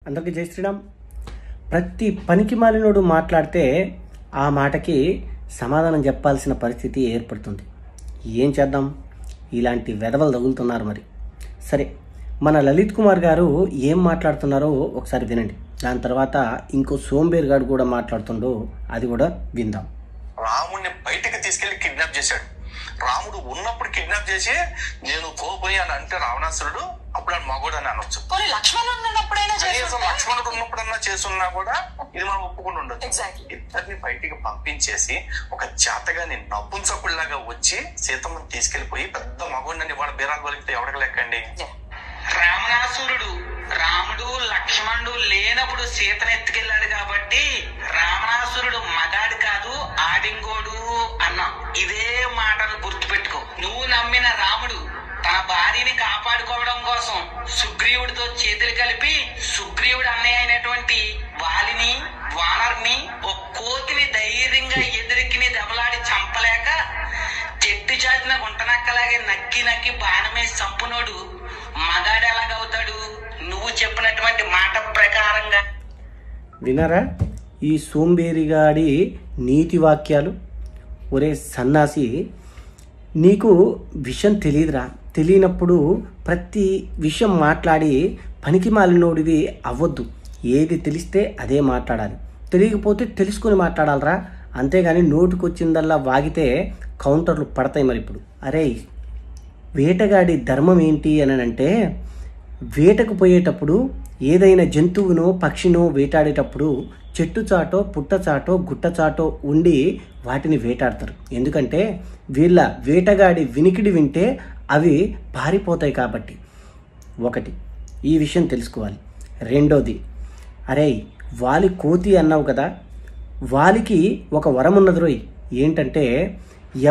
అందరికీ జై శ్రీరామ్. ప్రతి పనికి మాలినోడు మాట్లాడితే ఆ మాటకి సమాధానం చెప్పాల్సిన పరిస్థితి ఏర్పడుతుంది. ఏం చేద్దాం, ఇలాంటి వెధవలు తగులుతున్నారు. మరి సరే, మన లలిత్ కుమార్ గారు ఏం మాట్లాడుతున్నారో ఒకసారి వినండి. దాని తర్వాత ఇంకో సోంబేర్ గారు కూడా మాట్లాడుతుండో అది కూడా విందాం. రాముడిని బయటకు తీసుకెళ్లి కిడ్నాప్ చేశాడు. రాముడు ఉన్నప్పుడు కిడ్నాప్ చేసి నేను పోయి అని అంటే రావణాసురుడు అప్పుడు అని మగోడు అని అనొచ్చు. లక్ష్మణుడు ఉన్నప్పుడన్నా చేస్తున్నా కూడా ఇది మనం ఒప్పుకుండా ఉండొచ్చు. ఇద్దరిని బయటికి పంపించేసి ఒక జాతగాని నపుంసకుల్లాగా వచ్చి సీతమ్మని తీసుకెళ్లిపోయి పెద్ద మగోడిని వాళ్ళ బీరాలు పలికితే ఎవరికి లెక్కండి. రావణాసురుడు రాముడు లక్ష్మణుడు లేనప్పుడు సీతను ఎత్తుకెళ్ళాడు కాబట్టి రావణాసురుడు మగాడు కాదు ఆడింగోడు అన్నాం. ఇదే మాటను గుర్తుపెట్టుకో. నువ్వు నమ్మిన రాముడు తన భార్యని కాపాడుకోవడం కోసం సుగ్రీవుడితో చేతులు కలిపి సుగ్రీవుడు అన్నయ్య అయినటువంటి వాలిని వానర్ని ఒక కోతిని ధైర్యంగా ఎదురికి దెబ్బలాడి చంపలేక చెట్టు చాటిన గుంటనక్కలాగే నక్కి నక్కి బాణమేసి చంపునోడు మగాడు ఎలాగవుతాడు? నువ్వు చెప్పినటువంటి మాట ప్రకారంగా. వినరా ఈ సోంబేరిగాడి నీతి వాక్యాలు? ఒరే సన్నాసి, నీకు విషయం తెలియదురా. తెలియనప్పుడు ప్రతి విషయం మాట్లాడి పనికి మాలినోడివి అవ్వద్దు. ఏది తెలిస్తే అదే మాట్లాడాలి, తెలియకపోతే తెలుసుకొని మాట్లాడాలరా. అంతేగాని నోటికొచ్చిందల్లా వాగితే కౌంటర్లు పడతాయి. మరి ఇప్పుడు అరే, వేటగాడి ధర్మం ఏంటి అని అంటే, వేటకు పోయేటప్పుడు ఏదైనా జంతువునో పక్షినో వేటాడేటప్పుడు చెట్టు చాటో పుట్ట చాటో గుట్ట చాటో ఉండి వాటిని వేటాడతారు. ఎందుకంటే వీళ్ళ వేటగాడి వినికిడి వింటే అవి పారిపోతాయి కాబట్టి. ఒకటి ఈ విషయం తెలుసుకోవాలి. రెండోది, అరే వాలి కోతి అన్నావు కదా, వాలికి ఒక వరం ఉన్నది రోయ్. ఏంటంటే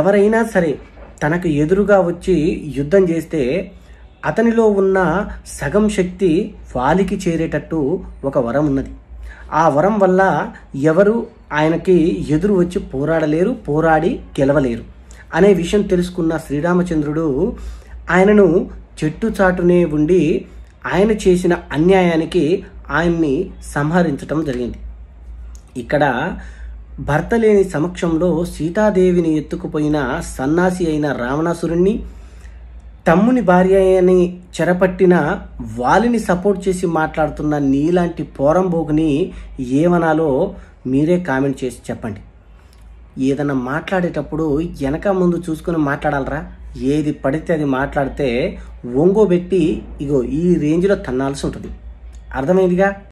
ఎవరైనా సరే తనకు ఎదురుగా వచ్చి యుద్ధం చేస్తే అతనిలో ఉన్న సగం శక్తి వాలికి చేరేటట్టు ఒక వరం ఉన్నది. ఆ వరం వల్ల ఎవరు ఆయనకి ఎదురు వచ్చి పోరాడలేరు, పోరాడి గెలవలేరు అనే విషయం తెలుసుకున్న శ్రీరామచంద్రుడు ఆయనను చెట్టు చాటునే ఉండి ఆయన చేసిన అన్యాయానికి ఆయన్ని సంహరించటం జరిగింది. ఇక్కడ భర్త లేని సమక్షంలో సీతాదేవిని ఎత్తుకుపోయిన సన్నాసి అయిన రావణాసురుణ్ణి, తమ్ముని భార్య అని చెరపట్టిన వాలిని సపోర్ట్ చేసి మాట్లాడుతున్న నీలాంటి పోరంబోగుని ఏమనాలో మీరే కామెంట్ చేసి చెప్పండి. ఏదన్నా మాట్లాడేటప్పుడు వెనక ముందు చూసుకొని మాట్లాడాలరా. ఏది పడితే అది మాట్లాడితే ఒంగోబెట్టి ఇగో ఈ రేంజ్లో తన్నాల్సి ఉంటుంది. అర్థమైందిగా?